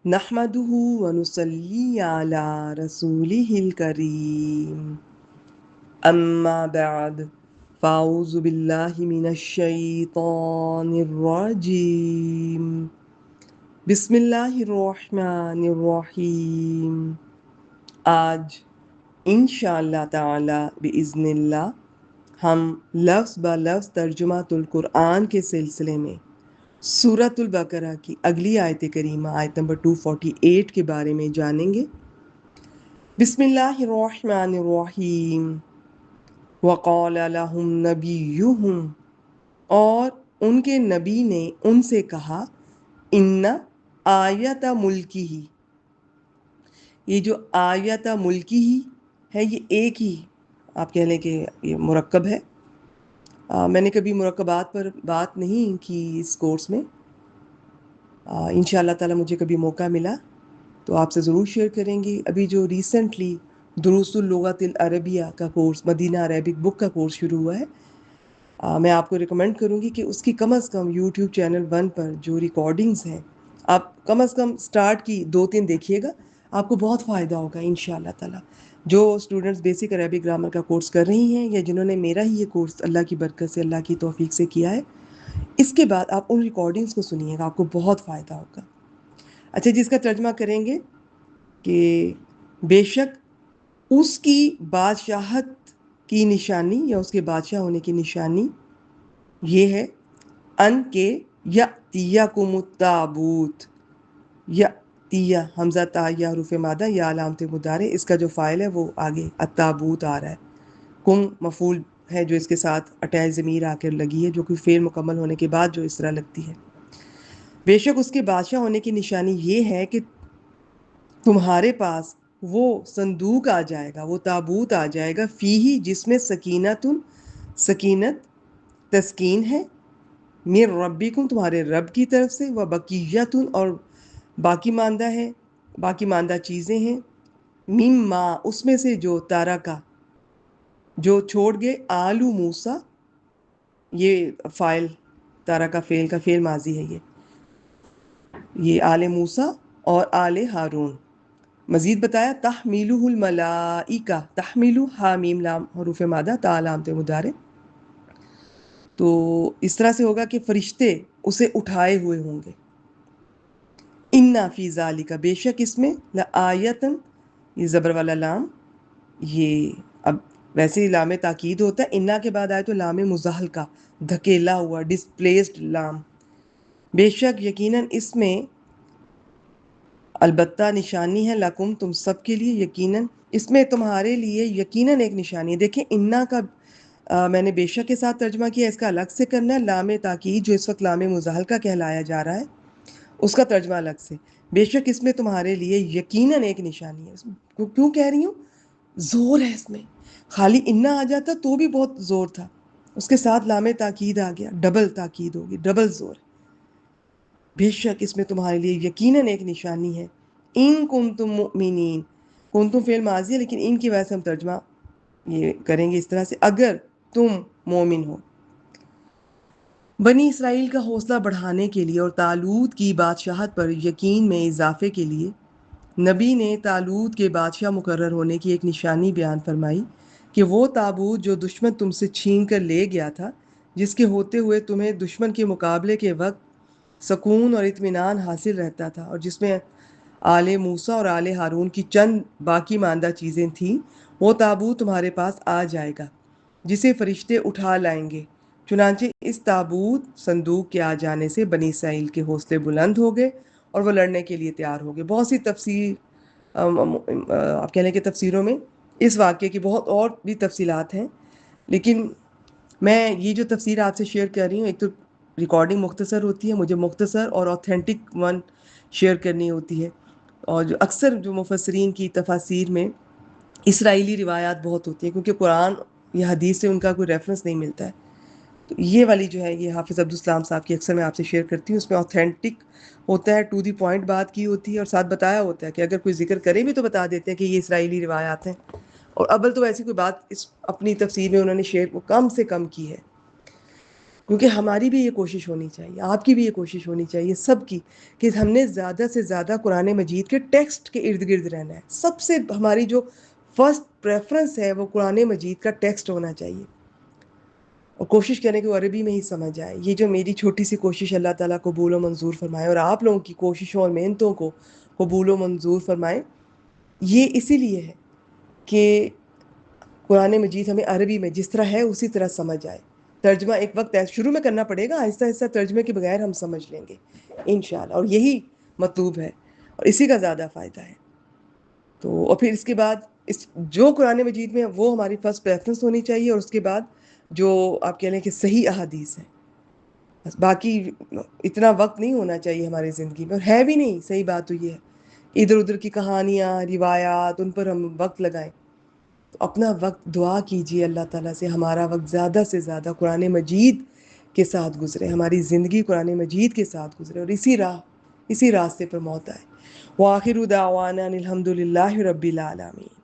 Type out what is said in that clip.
نحمدہ ونصلی علی رسولہ الکریم اما بعد فاعوذ باللہ من الشیطان الرجیم بسم اللہ الرحمن الرحیم۔ آج انشاءاللہ تعالی باذن اللہ ہم لفظ با لفظ ترجمہ القرآن کے سلسلے میں سورۃ البقرہ کی اگلی آیت کریمہ آیت نمبر 248 کے بارے میں جانیں گے۔ بسم اللہ الرحمن الرحیم۔ وقال لہم نبیہم، اور ان کے نبی نے ان سے کہا، ان آیت ملکی ہی، یہ جو آیت ملکی ہی ہے یہ ایک ہی آپ کہہ لیں کہ یہ مرکب ہے۔ میں نے کبھی مرکبات پر بات نہیں کی اس کورس میں، انشاءاللہ تعالی مجھے کبھی موقع ملا تو آپ سے ضرور شیئر کریں گے۔ ابھی جو ریسنٹلی دروس اللغت العربیہ کا کورس، مدینہ عربک بک کا کورس شروع ہوا ہے، میں آپ کو ریکمینڈ کروں گی کہ اس کی کم از کم یوٹیوب چینل 1 پر جو ریکارڈنگز ہیں آپ کم از کم سٹارٹ کی 2-3 دیکھیے گا، آپ کو بہت فائدہ ہوگا انشاءاللہ تعالی۔ جو اسٹوڈنٹس بیسک عربک گرامر کا کورس کر رہی ہیں یا جنہوں نے میرا ہی یہ کورس اللہ کی برکت سے، اللہ کی توفیق سے کیا ہے، اس کے بعد آپ ان ریکارڈنگز کو سنیے گا، آپ کو بہت فائدہ ہوگا۔ اچھا جی، اس کا ترجمہ کریں گے کہ بے شک اس کی بادشاہت کی نشانی یا اس کے بادشاہ ہونے کی نشانی یہ ہے ان کے یأتیکم التابوت، یأتیہ حمزہ تا یا حروف مادہ یا علامت مضارع، اس کا جو فاعل ہے وہ آگے التابوت آ رہا ہے، کم مفعول ہے جو اس کے ساتھ اٹیچ ضمیر آ کر لگی ہے، جو کہ فعل مکمل ہونے کے بعد جو اس طرح لگتی ہے۔ بے شک اس کے بادشاہ ہونے کی نشانی یہ ہے کہ تمہارے پاس وہ صندوق آ جائے گا، وہ تابوت آ جائے گا، فیہی جس میں سکینت تسکین ہے، من ربکم تمہارے رب کی طرف سے، و بقیتن اور باقی ماندہ ہے، باقی ماندہ چیزیں ہیں، مما اس میں سے جو تارکا جو چھوڑ گئے، آلو موسیٰ، یہ فاعل تارکا فعل کا فعل ماضی ہے، یہ آل موسیٰ اور آل ہارون۔ مزید بتایا تحمیلہ الملائکہ، تحمیلہ ہا میم لام حروف مادہ تا علامت مضارع، تو اس طرح سے ہوگا کہ فرشتے اسے اٹھائے ہوئے ہوں گے۔ انا فی ذالک، بے شک اس میں، لآیتن، یہ زبر والا لام، یہ اب ویسے ہی لام تاکید ہوتا ہے، انا کے بعد آئے تو لام مزاحلقہ، دھکیلا ہوا، ڈسپلیسڈ لام، بے شک یقیناً اس میں البتہ نشانی ہے، لکم تم سب کے لیے، یقیناً اس میں تمہارے لیے یقیناً ایک نشانی ہے۔ دیکھیں انا کا میں نے بے شک کے ساتھ ترجمہ کیا، اس کا الگ سے کرنا ہے، لام تاکید جو اس وقت لام مزاحلقہ کہلایا جا رہا ہے اس کا ترجمہ الگ سے۔ بے شک اس میں تمہارے لیے یقیناً ایک نشانی ہے، کیوں کہہ رہی ہوں؟ زور ہے اس میں، خالی انا آ جاتا تو بھی بہت زور تھا، اس کے ساتھ لام تاکید آ گیا، ڈبل تاکید ہوگی، ڈبل زور۔ بے شک اس میں تمہارے لیے یقیناً ایک نشانی ہے، ان کنتم مؤمنین، کنتم فعل ماضی ہے لیکن ان کی وجہ سے ہم ترجمہ یہ کریں گے اس طرح سے، اگر تم مومن ہو۔ بنی اسرائیل کا حوصلہ بڑھانے کے لیے اور طالوت کی بادشاہت پر یقین میں اضافے کے لیے نبی نے طالوت کے بادشاہ مقرر ہونے کی ایک نشانی بیان فرمائی کہ وہ تابوت جو دشمن تم سے چھین کر لے گیا تھا، جس کے ہوتے ہوئے تمہیں دشمن کے مقابلے کے وقت سکون اور اطمینان حاصل رہتا تھا، اور جس میں آل موسیٰ اور آل ہارون کی چند باقی ماندہ چیزیں تھیں، وہ تابوت تمہارے پاس آ جائے گا جسے فرشتے اٹھا لائیں گے۔ چنانچہ اس تابوت صندوق کے آ جانے سے بنی اسرائیل کے حوصلے بلند ہو گئے اور وہ لڑنے کے لیے تیار ہو گئے۔ بہت سی تفسیر آپ کہہ لیں کہ تفسیروں میں اس واقعے کی بہت اور بھی تفصیلات ہیں، لیکن میں یہ جو تفسیر آپ سے شیئر کر رہی ہوں، ایک تو ریکارڈنگ مختصر ہوتی ہے، مجھے مختصر اور اوتھینٹک ون شیئر کرنی ہوتی ہے، اور جو اکثر جو مفسرین کی تفاسیر میں اسرائیلی روایات بہت ہوتی ہیں کیونکہ قرآن یا حدیث سے ان کا کوئی ریفرنس نہیں ملتا ہے، تو یہ والی جو ہے یہ حافظ عبدالسلام صاحب کی اکثر میں آپ سے شیئر کرتی ہوں، اس میں اوتھینٹک ہوتا ہے، ٹو دی پوائنٹ بات کی ہوتی ہے، اور ساتھ بتایا ہوتا ہے کہ اگر کوئی ذکر کرے بھی تو بتا دیتے ہیں کہ یہ اسرائیلی روایات ہیں، اور اول تو ایسی کوئی بات اس اپنی تفسیر میں انہوں نے شیئر وہ کم سے کم کی ہے۔ کیونکہ ہماری بھی یہ کوشش ہونی چاہیے، آپ کی بھی یہ کوشش ہونی چاہیے، سب کی، کہ ہم نے زیادہ سے زیادہ قرآن مجید کے ٹیکسٹ کے ارد گرد رہنا ہے. سب سے ہماری جو فرسٹ پریفرنس ہے وہ قرآن مجید کا ٹیکسٹ ہونا چاہیے، اور کوشش کریں کہ وہ عربی میں ہی سمجھ آئے. یہ جو میری چھوٹی سی کوشش، اللہ تعالیٰ قبول و منظور فرمائے، اور آپ لوگوں کی کوششوں اور محنتوں کو قبول و منظور فرمائے. یہ اسی لیے ہے کہ قرآن مجید ہمیں عربی میں جس طرح ہے اسی طرح سمجھ آئے. ترجمہ ایک وقت شروع میں کرنا پڑے گا، آہستہ آہستہ ترجمے کے بغیر ہم سمجھ لیں گے انشاءاللہ، اور یہی مطلوب ہے اور اسی کا زیادہ فائدہ ہے. تو اور پھر اس کے بعد جو قرآن مجید میں وہ ہماری فرسٹ پریفرنس ہونی چاہیے، اور اس کے بعد جو آپ کہہ لیں کہ صحیح احادیث ہیں. بس باقی اتنا وقت نہیں ہونا چاہیے ہماری زندگی میں، اور ہے بھی نہیں. صحیح بات تو یہ ہے، ادھر ادھر کی کہانیاں، روایات، ان پر ہم وقت لگائیں. تو اپنا وقت دعا کیجیے اللہ تعالیٰ سے ہمارا وقت زیادہ سے زیادہ قرآن مجید کے ساتھ گزرے، ہماری زندگی قرآن مجید کے ساتھ گزرے، اور اسی راستے پر موت آئے. وآخر دعوانا ان الحمد للہ رب العالمین.